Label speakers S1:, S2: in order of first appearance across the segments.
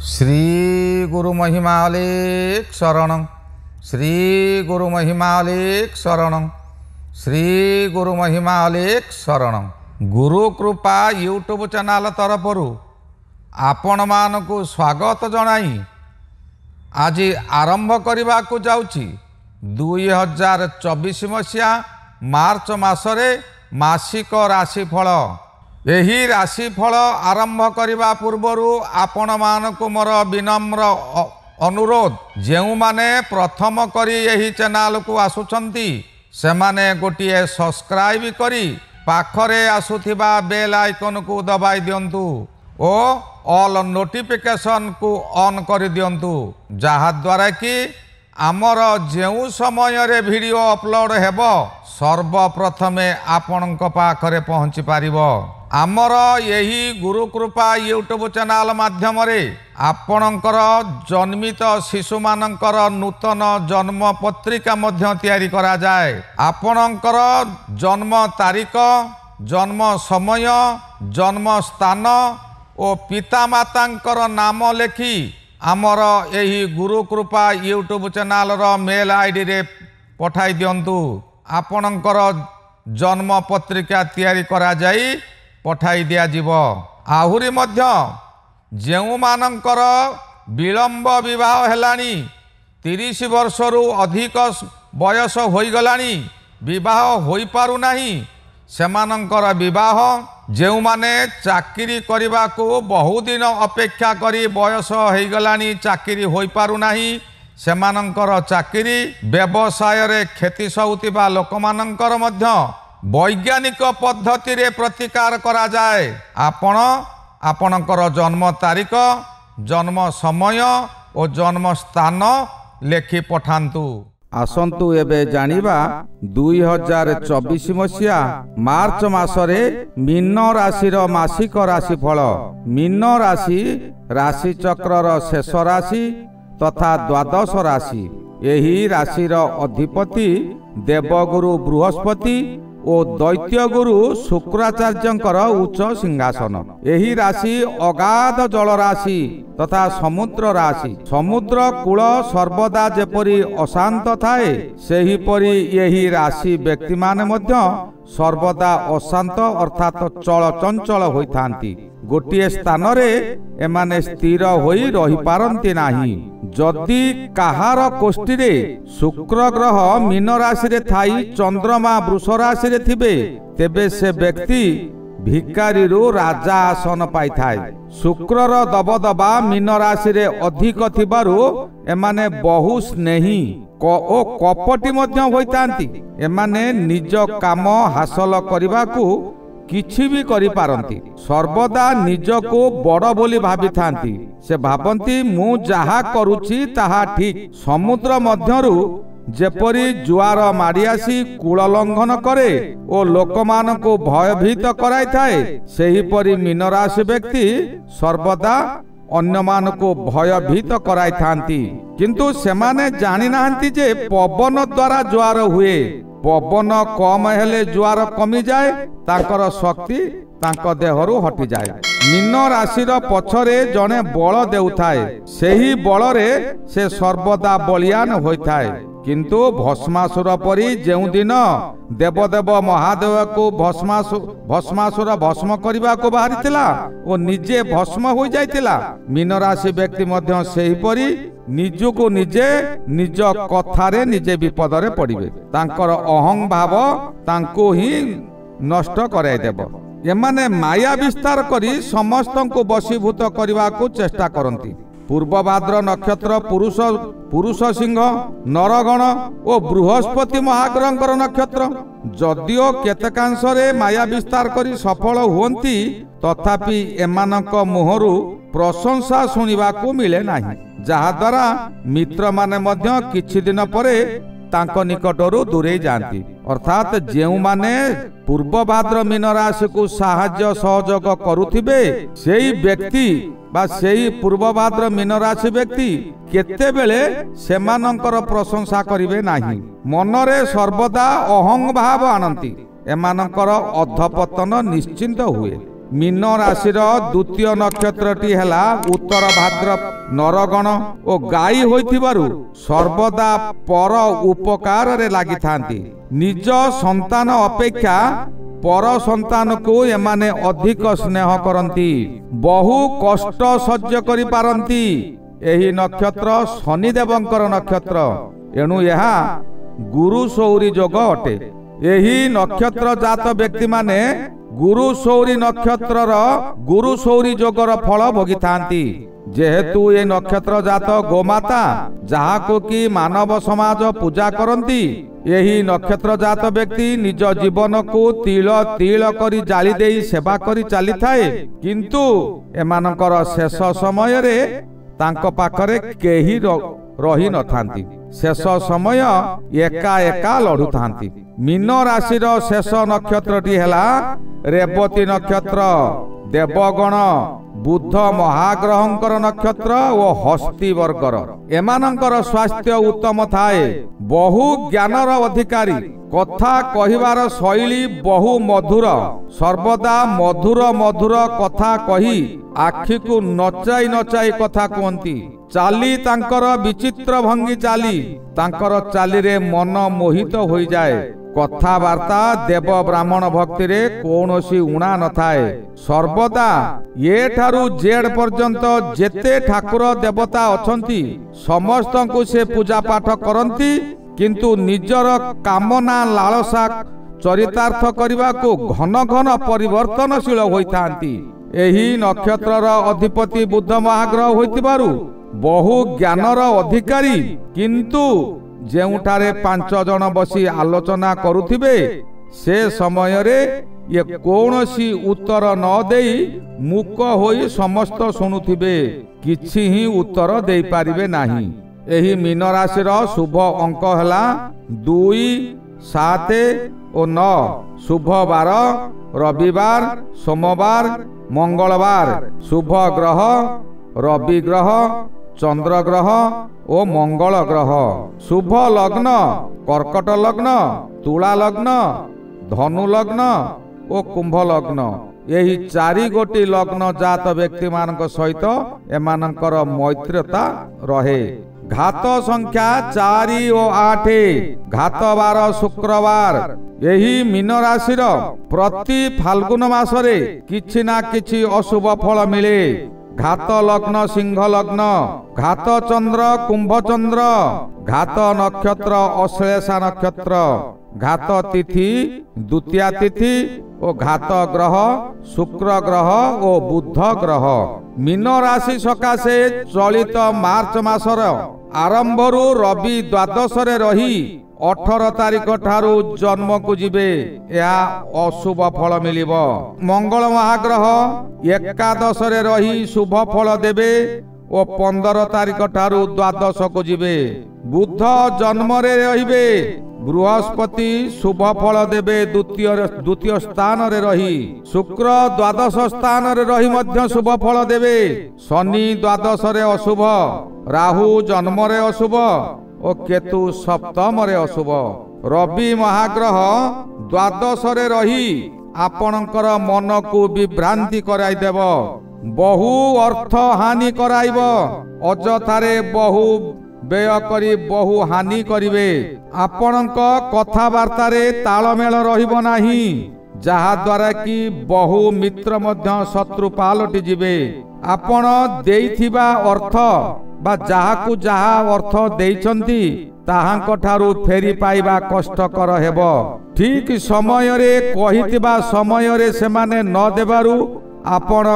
S1: श्री गुरु महिमालेक शरणं श्री गुरु महिमालेक शरणं श्री गुरु महिमालेक शरणं। गुरु कृपा यूट्यूब चैनल तरफर आपण मानकु स्वागत जनाई आज आरंभ करने को जाउची 2024 मसीहा मार्च मासरे मासिक राशिफल। यही राशिफल आरंभ करने पूर्वर आपण मानकु मोर विनम्र अनुरोध, जो माने प्रथम करी यही चैनल को आसुचंती से माने गोटिए सब्सक्राइब करी पाखरे आसुथिबा बेल आइकन को दबाई दियंतु ओ ऑल नोटिफिकेशन को ऑन कर दियंतु, जहा द्वारा कि आमर जो समय रे वीडियो अपलोड हेबो सर्वप्रथमे आपणक पाखरे पहुँची पारिबो। आमर यही गुरु कृपा यूट्यूब चैनल माध्यम आपणकर जन्मित शिशु मानकर नूतन जन्म पत्रिका मध्य तैयारी करा जाए। आपणकर जन्म तारीख, जन्म समय, जन्म स्थान और पिता मातांकर नाम लेखि आमर यही गुरु कृपा यूट्यूब चैनल रो मेल आईडी रे पठाई दियंतु। आपणकर जन्म पत्रिका तैयारी करा जाई पठाई दिया जीव। आहुरी मध्य जेउ मानकर विलंब विवाह हेलानी 30 वर्षरु अधिक बयस होई गलानी विवाह होई पारु नाही, सेमानंकर विवाह, जेउ माने चाकरी करिबा को बहु दिन अपेक्षा करी बयस होई गलानी चाकरी होई पारु नाही, सेमानंकर चाकरी, व्यवसाय रे खेती सौतिबा लोकमानंकर मध्य वैज्ञानिक पद्धति रे प्रतिकार करा जाए। आपणकर जन्म तारीख, जन्म समय और जन्म स्थान लेखि पठांतु।
S2: आसंतु एबे जानिबा 2024 मसीहा मार्च मासरे मीन राशिर मासिक राशिफल। मीन राशि राशि चक्रर शेष राशि तथा द्वादश राशि। एही राशिर अधिपति देवगुरु बृहस्पति और दैत्य गुरु शुक्राचार्यंकर उच्च सिंहासन। एही राशि अगाध जल राशि तथा समुद्र राशि। समुद्र कूल सर्वदा जेपरी अशांत थाए सेहीपरि यही राशि व्यक्ति माने मध्य सर्वदा अशांत अर्थात चल चंचल होइथांती। गोटिए स्थान रे एमाने स्थिर होई रही पारंती नाही। जदि काहार कोष्ठी रे शुक्र ग्रह मीन राशि रे थाई चंद्रमा वृष राशि रे थिबे तेबे से व्यक्ति भिकारी रु राजा आसन पाई थाए। शुक्रर दबदबा मीन राशि रे अधिक थिबारु एमाने बहु स्नेही ओ कपटी मध्य होइतांती। एमाने निज काम हासिल करिबाकू किछि भी करि पारंती। सर्वदा निज को बड़ बोली भाबी थांती। से भाबंती मु जहा करूछि ताहा ठीक। समुद्र मध्यरु जेपरी जुआर माड़ी आसी कूल लंघन करे ओ लोकमान को भयभीत कराई थाए, सेहीपरि मीन राशि व्यक्ति सर्वदा अन्य मान को भयभीत कराई थांती। किंतु सेमाने जानि नाहंती जे पवन द्वारा जुआर हुए। पवन कम हेले जुआर कमी जाए, तांकर शक्ति तांक देहरु हटि जाए। मीन राशिर पछरे जने बल देउथाए, सेही बलरे से सर्वदा बलियान होइथाए। किंतु भस्मासुर परी जेउ दिन देवदेव महादेव को भस्मासुर भस्म करबा को बाहरिथिला ओ निजे भस्म हो जाइथिला, मीन राशि व्यक्ति मध्य सेही परी निज को निजे निज कथारे निजे विपद रे पड़िबे। तांकर अहं भाव तांको ही नष्ट कराई देबो। एमाने माया विस्तार करी समस्त को वशीभूत करबा को चेष्टा करंती। पूर्वभाद्र नक्षत्र पुरुष सिंह नरगण और बृहस्पति महाग्रहंकर नक्षत्र। जदिओ केतकांश रे माया विस्तार करी सफल हुवंती तथापि एमानक मुहरु प्रशंसा सुनिबा को मिले नाही, जहा द्वारा मित्र माने मध्य किछि दिन परे तांको निकटरू दूरे जाती। अर्थात जेउ माने पूर्व भाद्र मीन राशि को साहाय्य सहयोग करुथिबे सेही व्यक्ति बा सेही पूर्व भाद्र मीन राशि व्यक्ति केते बेले सेमानंकर प्रशंसा करिवे नाही। मनरे सर्वदा अहं भाव आनंती। एमानंकर अधपतन निश्चिंत हुए। मीन राशि द्वितीय नक्षत्रटी है उत्तर भाद्र नरगण और गाई होइथिबारु सर्वदा पर उपकार रे लागि थांती। निज संतान अपेक्षा पर संतान को एमाने अधिक स्नेह करती। बहु कष्ट सह्य करि पारंती। एही नक्षत्र शनिदेवंकर नक्षत्र एणु यह गुरु सौरी जोग अटे। एही नक्षत्र जात व्यक्ति माने गुरु सौरी नक्षत्रर गुरु सौरी जोगर फल भोगी थांती। जेहेतु ये नक्षत्र जात गोमाता जहाको कि मानव समाज पूजा करती। यही नक्षत्र जात व्यक्ति निज जीवन को तिल तिल करी जाली देई सेवा करी चली थाए, किंतु एमानकर शेष समय रे तांको पाखरे केही रही न थांती। शेष समय एका एका लड़ू थांती। मीन राशि शेष नक्षत्रटी है रेवती नक्षत्र। देवगण बुध महाग्रहंकर नक्षत्र और हस्ती वर्गर एमानंकर स्वास्थ्य उत्तम थाए। बहु ज्ञानर अधिकारी। कथा कहिबार शैली बहु मधुर। सर्वदा मधुर मधुर कथा कही आखि को नचाई नचाई कथा कहती। चाली तांकर विचित्र भंगी चाली। तांकर चाली रे मन मोहित हो जाए। कथावार्ता देव ब्राह्मण भक्ति रे कौनसी उणा न थाए। सर्वदा ये ठारू जेड पर्यंत जेते ठाकुर देवता अछंती समस्त को से पूजा पाठ करंती, किंतु निजर कामना लालसा चरितार्थ करने को घन घन परिवर्तनशील होइथांती। एही नक्षत्रर अधिपति बुध महाग्रह होइतिबारु बहु ज्ञानर अधिकारी, किंतु जेउठारे 5 जन बसी आलोचना करुथिबे से समय रे ये कौनसी उत्तर न देई मुक होई समस्त शुणुथिबे, किछि ही उत्तर दे पारिबे नाही। एही मीन राशि शुभ अंक हला 2, 7 और 9। शुभ बार रविवार, सोमवार, मंगलवार। शुभ ग्रह रवि ग्रह, चंद्र ग्रह और मंगल ग्रह। शुभ लग्न कर्कट लग्न, तुला लग्न, धनु लग्न और कुंभ लग्न। यही 4 गोटी लग्न जात व्यक्ति मान सहित एमानंकर मैत्रीता रहे। घात संख्या 4 और 8। घात बार शुक्रवार। यही मीन राशि प्रति फाल्गुन मासरे किछि ना किछि अशुभ फल मिले। घात लग्न सिंह लग्न, घात चंद्र कुंभ चंद्र, घात नक्षत्र अश्लेषा नक्षत्र, घात तिथि द्वितीया तिथि और घात ग्रह शुक्र ग्रह और बुध ग्रह। मीन राशि सकाशे चलित मार्च मासर आरंभरू रवि द्वादश रे रही 18 तारिख ठारू जन्म को जीवे या अशुभ फल मिलिबो। मंगल महाग्रह 11 रे रही शुभ फल देवे और 15 तारिख ठारू द्वादश को जीवे। बुध जन्म रे रहिबे। बृहस्पति शुभ फल देवे द्वितीय स्थान रे रही। शुक्र द्वादश स्थान रे रही मध्य शुभ फल देवे। शनि द्वादश रे अशुभ, राहु जन्म रे अशुभ और केतु सप्तम रे अशुभ। रवि महाग्रह द्वादश रे रही आपणकर मन को विभ्रांति कराई देव। बहु अर्थ हानि कराइब। अजथारे बहु व्यय करी बहु हानि करिवे। आपणक कथावार्ता रे तालमेल रहिब नाही, जहा द्वारा कि बहु मित्र मध्य शत्रु पालटि जिवे। आपण देइथिबा अर्थ बा जहाकु जहा अर्थ देइचंती ताहांक ठारू फेरी पाइबा कष्टकर हेबो। ठीक समय रे कहितिबा समय रे सेमाने न देबारु आपण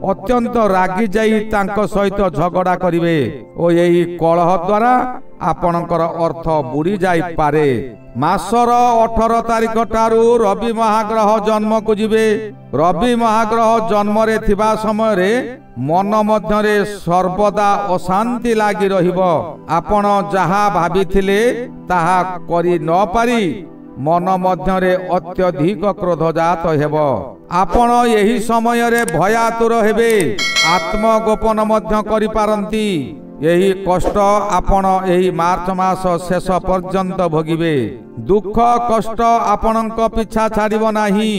S2: अत्यंत रागी जाई तांक सहित झगड़ा करिवे ओ एही कलह द्वारा आपणकर अर्थ बुड़ी जाई पारे। मासर 18 तारिख ठारू रवि महाग्रह जन्म को जीवे। रवि महाग्रह जन्म रे थिबा समय रे मन मध्य रे सर्वदा अशांति लागी रहिबो। आपण जहा भाबिथिले ताहा करि न पारी मन मध्य रे अत्यधिक क्रोधजात हेबो। आपण यही समय रे भयातुर हेबे। आत्मगोपन मध्य करि पारंती। यही कष्ट आपण यही मार्च मास शेष पर्यंत भोगिबे। दुख कष्ट आपणक पिछा छाड़िबो नाही।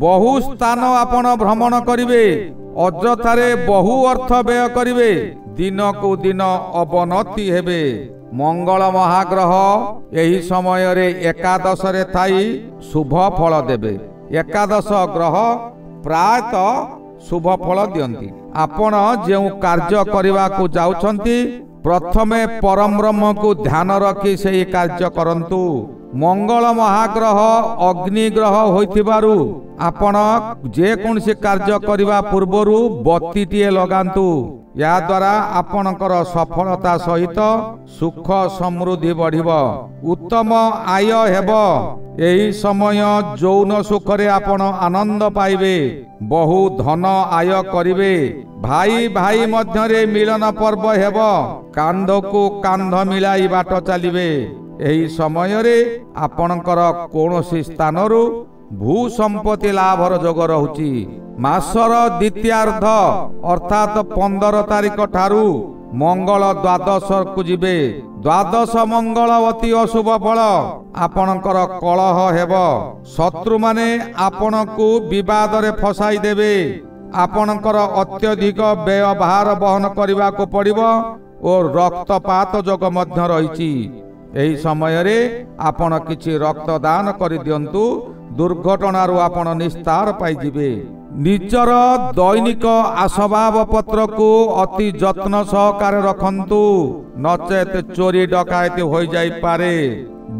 S2: ବହୁ ସ୍ଥାନ ଆପଣ ଭ୍ରମଣ କରିବେ, ଅଯଥାରେ ବହୁ ଅର୍ଥ ବ୍ୟୟ କରିବେ, ଦିନକୁ ଦିନ ଅବନତି ହେବେ। ମଙ୍ଗଳ ମହାଗ୍ରହ ଏହି ସମୟରେ ଏକାଦଶରେ ଥାଇ ଶୁଭ ଫଳ ଦେବେ। ଏକାଦଶ ଗ୍ରହ ପ୍ରାୟତଃ ଶୁଭ ଫଳ ଦିଅନ୍ତି। ଆପଣ ଯେଉଁ କାର୍ଯ୍ୟ କରିବାକୁ ଯାଉଛନ୍ତି ପ୍ରଥମେ ପରମବ୍ରହ୍ମକୁ ଧ୍ୟାନ ରଖି ସେହି କାର୍ଯ୍ୟ କରନ୍ତୁ। ମଙ୍ଗଳ ମହାଗ୍ରହ ଅଗ୍ନି ଗ୍ରହ ହୋଇଥିବାରୁ ଆପଣ ଯେକୌଣସି କାର୍ଯ୍ୟ କରିବା ପୂର୍ବରୁ ବତୀଟିଏ ଲଗାନ୍ତୁ। ଏହାଦ୍ୱାରା ଆପଣଙ୍କର ସଫଳତା ସହିତ ସୁଖ ସମୃଦ୍ଧି ବଢ଼ିବ, ଉତ୍ତମ ଆୟ ହେବ। ଏହି ସମୟ ଯୌନ ସୁଖରେ ଆପଣ ଆନନ୍ଦ ପାଇବେ, ବହୁ ଧନ ଆୟ କରିବେ। ଭାଇ ଭାଇ ମଧ୍ୟରେ ମିଳନ ପର୍ବ ହେବ, କାନ୍ଧକୁ କାନ୍ଧ ମିଳାଇ ବାଟ ଚାଲିବେ। ଏହି ସମୟରେ ଆପଣଙ୍କର କୌଣସି ସ୍ଥାନରୁ ଭୂ ସମ୍ପତ୍ତି ଲାଭର ଯୋଗ ରହୁଛି। ମାସର ଦ୍ୱିତୀୟାର୍ଦ୍ଧ ଅର୍ଥାତ୍ 15 ତାରିଖ ଠାରୁ ମଙ୍ଗଳ ଦ୍ୱାଦଶକୁ ଯିବେ। ଦ୍ୱାଦଶ ମଙ୍ଗଳ ଅତି ଅଶୁଭ ଫଳ। ଆପଣଙ୍କର କଳହ ହେବ, ଶତ୍ରୁମାନେ ଆପଣଙ୍କୁ ବିବାଦରେ ଫସାଇ ଦେବେ। ଆପଣଙ୍କର ଅତ୍ୟଧିକ ବ୍ୟୟଭାର ବହନ କରିବାକୁ ପଡ଼ିବ ଓ ରକ୍ତପାତ ଯୋଗ ମଧ୍ୟ ରହିଛି। ଏହି ସମୟରେ ଆପଣ କିଛି ରକ୍ତଦାନ କରିଦିଅନ୍ତୁ, ଦୁର୍ଘଟଣାରୁ ଆପଣ ନିସ୍ତାର ପାଇଯିବେ। ନିଜର ଦୈନିକ ଆସବାବ ପତ୍ରକୁ ଅତି ଯତ୍ନ ସହକାରେ ରଖନ୍ତୁ, ନଚେତ୍ ଚୋରି ଡକାୟତି ହୋଇଯାଇପାରେ।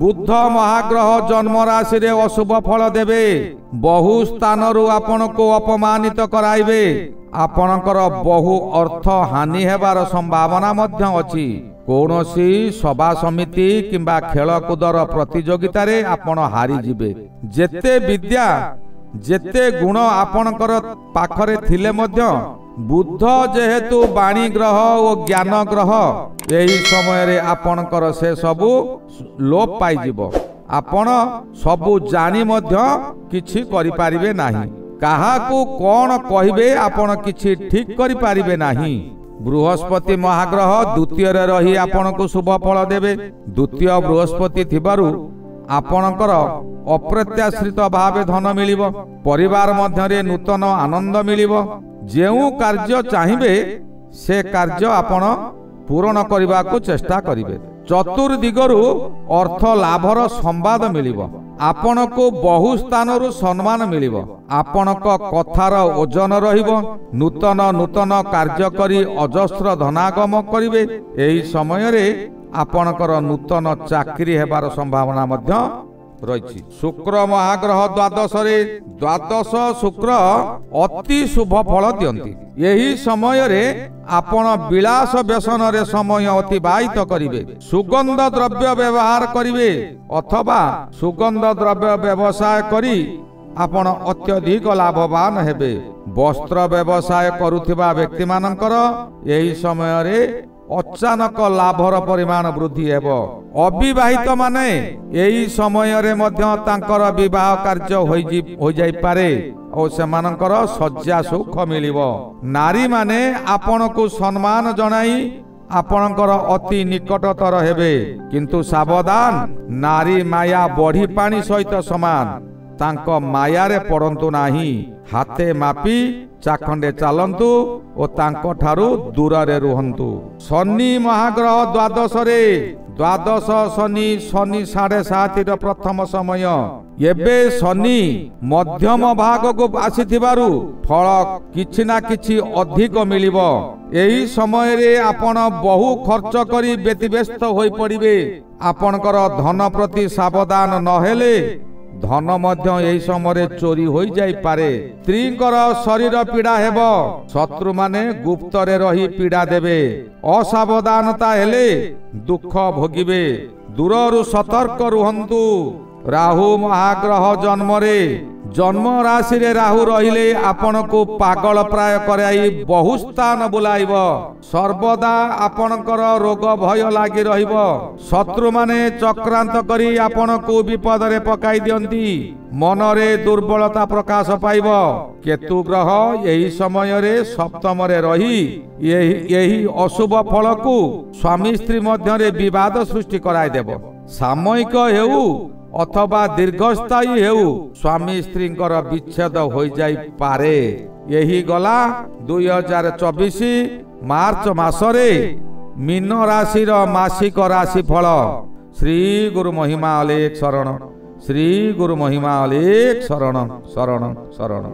S2: ବୁଧ ମହାଗ୍ରହ ଜନ୍ମ ରାଶିରେ ଅଶୁଭ ଫଳ ଦେବେ, ବହୁ ସ୍ଥାନରୁ ଆପଣଙ୍କୁ ଅପମାନିତ କରାଇବେ। ଆପଣଙ୍କର ବହୁ ଅର୍ଥ ହାନି ହେବାର ସମ୍ଭାବନା ମଧ୍ୟ ଅଛି। କୌଣସି ସଭା ସମିତି କିମ୍ବା ଖେଳକୁଦର ପ୍ରତିଯୋଗିତାରେ ଆପଣ ହାରିଯିବେ। ଯେତେ ବିଦ୍ୟା ଯେତେ ଗୁଣ ଆପଣଙ୍କର ପାଖରେ ଥିଲେ ମଧ୍ୟ ବୁଧ ଯେହେତୁ ବାଣୀ ଗ୍ରହ ଓ ଜ୍ଞାନ ଗ୍ରହ, ଏହି ସମୟରେ ଆପଣଙ୍କର ସେ ସବୁ ଲୋପ ପାଇଯିବ। ଆପଣ ସବୁ ଜାଣି ମଧ୍ୟ କିଛି କରିପାରିବେ ନାହିଁ। କାହାକୁ କ'ଣ କହିବେ ଆପଣ କିଛି ଠିକ୍ କରିପାରିବେ ନାହିଁ। ବୃହସ୍ପତି ମହାଗ୍ରହ ଦ୍ୱିତୀୟରେ ରହି ଆପଣଙ୍କୁ ଶୁଭ ଫଳ ଦେବେ। ଦ୍ୱିତୀୟ ବୃହସ୍ପତି ଥିବାରୁ ଆପଣଙ୍କର ଅପ୍ରତ୍ୟାଶ୍ରିତ ଭାବେ ଧନ ମିଳିବ, ପରିବାର ମଧ୍ୟରେ ନୂତନ ଆନନ୍ଦ ମିଳିବ। ଯେଉଁ କାର୍ଯ୍ୟ ଚାହିଁବେ ସେ କାର୍ଯ୍ୟ ଆପଣ ପୂରଣ କରିବାକୁ ଚେଷ୍ଟା କରିବେ। ଚତୁର୍ଦିଗରୁ ଅର୍ଥ ଲାଭର ସମ୍ବାଦ ମିଳିବ। ଆପଣଙ୍କୁ ବହୁ ସ୍ଥାନରୁ ସମ୍ମାନ ମିଳିବ। ଆପଣଙ୍କ କଥାର ଓଜନ ରହିବ। ନୂତନ ନୂତନ କାର୍ଯ୍ୟ କରି ଅଜସ୍ର ଧନାଗମ କରିବେ। ଏହି ସମୟରେ ଆପଣଙ୍କର ନୂତନ ଚାକିରି ହେବାର ସମ୍ଭାବନା ମଧ୍ୟ ରହିଛି। ଶୁକ୍ର ମହାଗ୍ରହ ଦ୍ୱାଦଶରେ, ଦ୍ୱାଦଶ ଶୁକ୍ର ଅତି ଶୁଭ ଫଳ ଦିଅନ୍ତି। ଏହି ସମୟରେ ଆପଣ ବିଳାସ ବ୍ୟସନରେ ସମୟ ଅତିବାହିତ କରିବେ। ସୁଗନ୍ଧ ଦ୍ରବ୍ୟ ବ୍ୟବହାର କରିବେ ଅଥବା ସୁଗନ୍ଧ ଦ୍ରବ୍ୟ ବ୍ୟବସାୟ କରି ଆପଣ ଅତ୍ୟଧିକ ଲାଭବାନ ହେବେ। ବସ୍ତ୍ର ବ୍ୟବସାୟ କରୁଥିବା ବ୍ୟକ୍ତିମାନଙ୍କର ଏହି ସମୟରେ ଅଚାନକ ଲାଭର ପରିମାଣ ବୃଦ୍ଧି ହେବ। ଅବିବାହିତ ମାନେ ଏହି ସମୟରେ ମଧ୍ୟ ତାଙ୍କର ବିବାହ କାର୍ଯ୍ୟ ହୋଇଯାଇପାରେ ଓ ସେମାନଙ୍କର ଶଯ୍ୟା ସୁଖ ମିଳିବ। ନାରୀମାନେ ଆପଣଙ୍କୁ ସମ୍ମାନ ଜଣାଇ ଆପଣଙ୍କର ଅତି ନିକଟତର ହେବେ, କିନ୍ତୁ ସାବଧାନ, ନାରୀ ମାୟା ବଢି ପାଣି ସହିତ ସମାନ। ତାଙ୍କ ମାୟାରେ ପଡ଼ନ୍ତୁ ନାହିଁ। ହାତେ ମାପି ଚାଖଣ୍ଡେ ଚାଲନ୍ତୁ ଓ ତାଙ୍କ ଠାରୁ ଦୂରରେ ରୁହନ୍ତୁ। ଶନି ମହାଗ୍ରହ ଦ୍ୱାଦଶରେ, ଦ୍ୱାଦଶ ଶନି, ଶନି 7.5ର ପ୍ରଥମ ସମୟ। ଏବେ ଶନି ମଧ୍ୟମ ଭାଗକୁ ଆସିଥିବାରୁ ଫଳ କିଛି ନା କିଛି ଅଧିକ ମିଳିବ। ଏହି ସମୟରେ ଆପଣ ବହୁ ଖର୍ଚ୍ଚ କରି ବ୍ୟତିବ୍ୟସ୍ତ ହୋଇପଡ଼ିବେ। ଆପଣଙ୍କର ଧନ ପ୍ରତି ସାବଧାନ ନହେଲେ ଧନ ମଧ୍ୟ ଏହି ସମୟରେ ଚୋରି ହୋଇଯାଇପାରେ। ସ୍ତ୍ରୀଙ୍କର ଶରୀର ପୀଡ଼ା ହେବ। ଶତ୍ରୁମାନେ ଗୁପ୍ତରେ ରହି ପୀଡ଼ା ଦେବେ। ଅସାବଧାନତା ହେଲେ ଦୁଃଖ ଭୋଗିବେ। ଦୂରରୁ ସତର୍କ ରୁହନ୍ତୁ। ରାହୁ ମହାଗ୍ରହ ଜନ୍ମରେ, ଜନ୍ମ ରାଶିରେ ରାହୁ ରହିଲେ ଆପଣଙ୍କୁ ପାଗଳ ପ୍ରାୟ କରାଇ ବହୁ ସ୍ଥାନ ବୁଲାଇବ। ସର୍ବଦା ଆପଣଙ୍କର ରୋଗ ଭୟ ଲାଗି ରହିବ। ଶତ୍ରୁମାନେ ଚକ୍ରାନ୍ତ କରି ଆପଣଙ୍କୁ ବିପଦରେ ପକାଇ ଦିଅନ୍ତି। ମନରେ ଦୁର୍ବଳତା ପ୍ରକାଶ ପାଇବ। କେତୁ ଗ୍ରହ ଏହି ସମୟରେ ସପ୍ତମରେ ରହି ଏହି ଅଶୁଭ ଫଳକୁ ସ୍ୱାମୀ ସ୍ତ୍ରୀ ମଧ୍ୟରେ ବିବାଦ ସୃଷ୍ଟି କରାଇଦେବ। ସାମୟିକ ହେଉ ଅଥବା ଦୀର୍ଘସ୍ଥାୟୀ ହେଉ ସ୍ୱାମୀ ସ୍ତ୍ରୀଙ୍କର ବିଚ୍ଛେଦ ହୋଇଯାଇପାରେ। ଏହି ଗଲା 2024 ମାର୍ଚ୍ଚ ମାସରେ ମୀନ ରାଶିର ମାସିକ ରାଶିଫଳ। ଶ୍ରୀ ଗୁରୁ ମହିମା ଅଲେଖ ଶରଣ, ଶ୍ରୀ ଗୁରୁ ମହିମା ଅଲେଖ ଶରଣ ଶରଣ ଶରଣ।